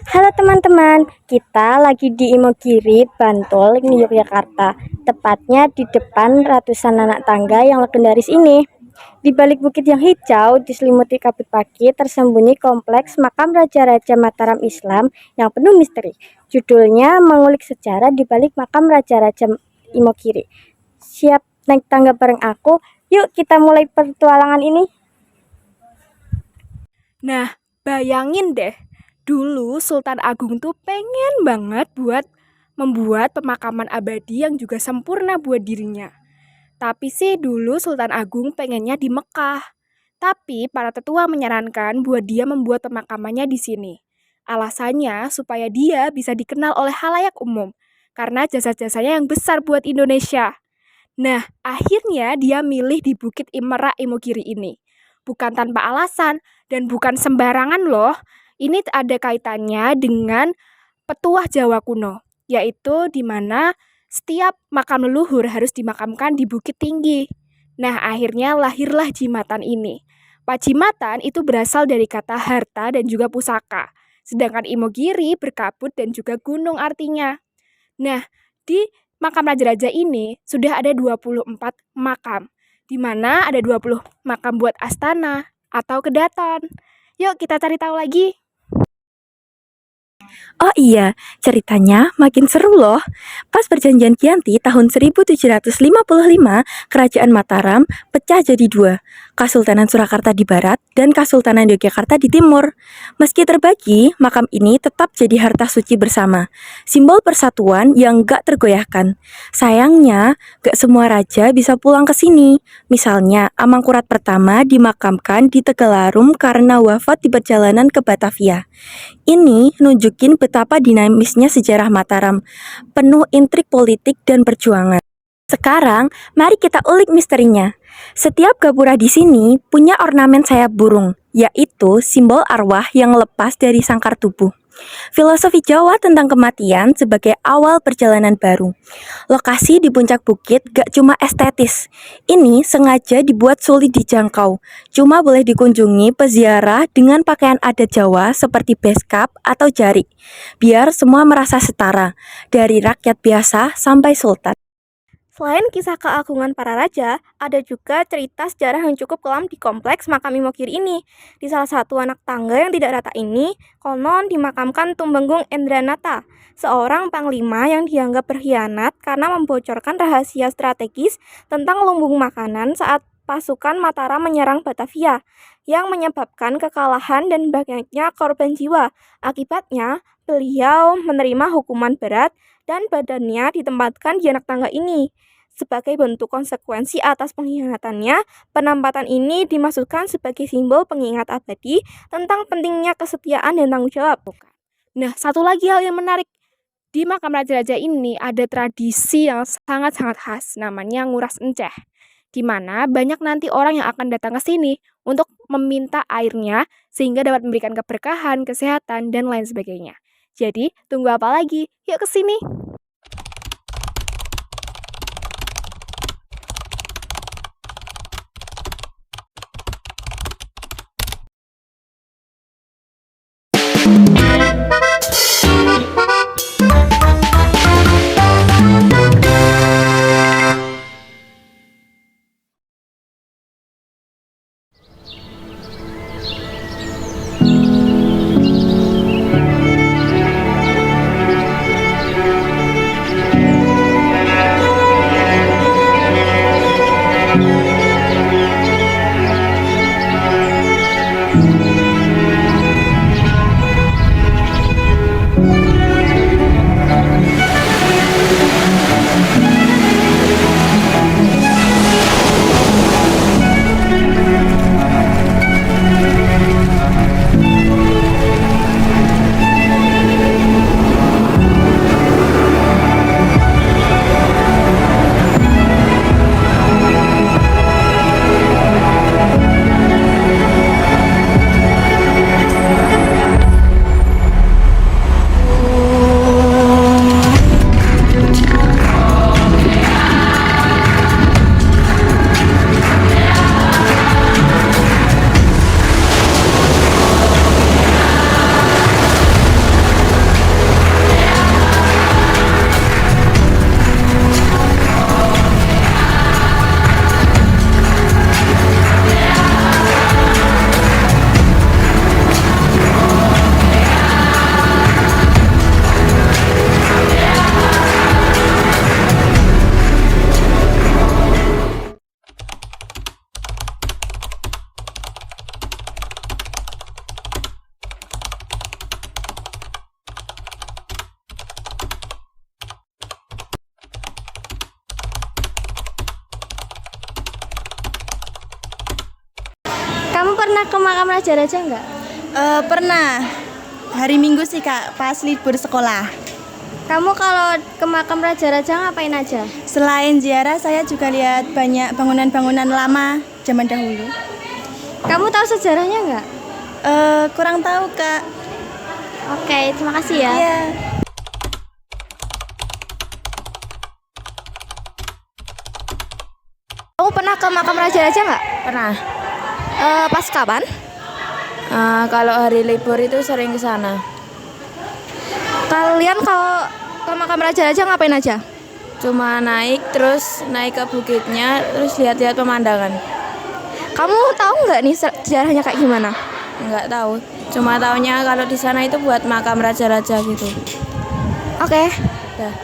Halo teman-teman, kita lagi di Imogiri, Bantul, ini Yogyakarta. Tepatnya di depan ratusan anak tangga yang legendaris ini. Di balik bukit yang hijau, diselimuti kabut pagi, tersembunyi kompleks makam Raja-Raja Mataram Islam yang penuh misteri. Judulnya mengulik sejarah di balik makam Raja-Raja Imogiri. Siap naik tangga bareng aku? Yuk kita mulai petualangan ini. Nah, bayangin deh, dulu Sultan Agung tuh pengen banget membuat pemakaman abadi yang juga sempurna buat dirinya. Tapi sih dulu Sultan Agung pengennya di Mekah. Tapi para tetua menyarankan buat dia membuat pemakamannya di sini. Alasannya supaya dia bisa dikenal oleh halayak umum karena jasa-jasanya yang besar buat Indonesia. Nah, akhirnya dia milih di Bukit Imera Imogiri ini. Bukan tanpa alasan dan bukan sembarangan loh. Ini ada kaitannya dengan petuah Jawa kuno, yaitu di mana setiap makam leluhur harus dimakamkan di bukit tinggi. Nah, akhirnya lahirlah jimatan ini. Pajimatan itu berasal dari kata harta dan juga pusaka. Sedangkan Imogiri berkabut dan juga gunung artinya. Nah, di makam raja-raja ini sudah ada 24 makam, di mana ada 20 makam buat astana atau kedaton. Yuk kita cari tahu lagi. Oh iya, ceritanya makin seru loh. Pas perjanjian Kianti tahun 1755, Kerajaan Mataram pecah jadi dua, Kasultanan Surakarta di barat dan Kasultanan Yogyakarta di timur. Meski terbagi, makam ini tetap jadi harta suci bersama, simbol persatuan yang gak tergoyahkan. Sayangnya, gak semua raja bisa pulang ke sini. Misalnya, Amangkurat pertama dimakamkan di Tegalarum karena wafat di perjalanan ke Batavia. Ini nunjukin betapa dinamisnya sejarah Mataram, penuh intrik politik dan perjuangan. Sekarang, mari kita ulik misterinya. Setiap gapura di sini punya ornamen sayap burung, yaitu simbol arwah yang lepas dari sangkar tubuh. Filosofi Jawa tentang kematian sebagai awal perjalanan baru. Lokasi di puncak bukit gak cuma estetis. Ini sengaja dibuat sulit dijangkau. Cuma boleh dikunjungi peziarah dengan pakaian adat Jawa seperti beskap atau jarik. Biar semua merasa setara, dari rakyat biasa sampai sultan. Selain kisah keagungan para raja, ada juga cerita sejarah yang cukup kelam di kompleks makam Imogiri ini. Di salah satu anak tangga yang tidak rata ini, konon dimakamkan Tumenggung Endranata, seorang panglima yang dianggap berkhianat karena membocorkan rahasia strategis tentang lumbung makanan saat pasukan Mataram menyerang Batavia, yang menyebabkan kekalahan dan banyaknya korban jiwa. Akibatnya, beliau menerima hukuman berat dan badannya ditempatkan di anak tangga ini. Sebagai bentuk konsekuensi atas pengkhianatannya, penampatan ini dimaksudkan sebagai simbol pengingat abadi tentang pentingnya kesetiaan dan tanggung jawab. Nah, satu lagi hal yang menarik. Di makam raja-raja ini ada tradisi yang sangat-sangat khas, namanya nguras enceh. Di mana banyak nanti orang yang akan datang ke sini untuk meminta airnya sehingga dapat memberikan keberkahan, kesehatan, dan lain sebagainya. Jadi, tunggu apa lagi? Yuk ke sini. pernah ke makam raja-raja nggak? Pernah. Hari Minggu sih Kak, pas libur sekolah. Kamu kalau ke makam raja-raja ngapain aja? Selain ziarah, saya juga lihat banyak bangunan-bangunan lama zaman dahulu. Kamu tahu sejarahnya nggak? Kurang tahu Kak. Oke, terima kasih ya. Iya. Kamu pernah ke makam raja-raja nggak? Pernah. Pas kapan? Kalau hari libur itu sering ke sana. Kalian kalau ke makam raja-raja ngapain aja? Cuma naik ke bukitnya, terus lihat-lihat pemandangan. Kamu tahu nggak nih sejarahnya kayak gimana? Nggak tahu. Cuma taunya kalau di sana itu buat makam raja-raja gitu. Oke. Dah.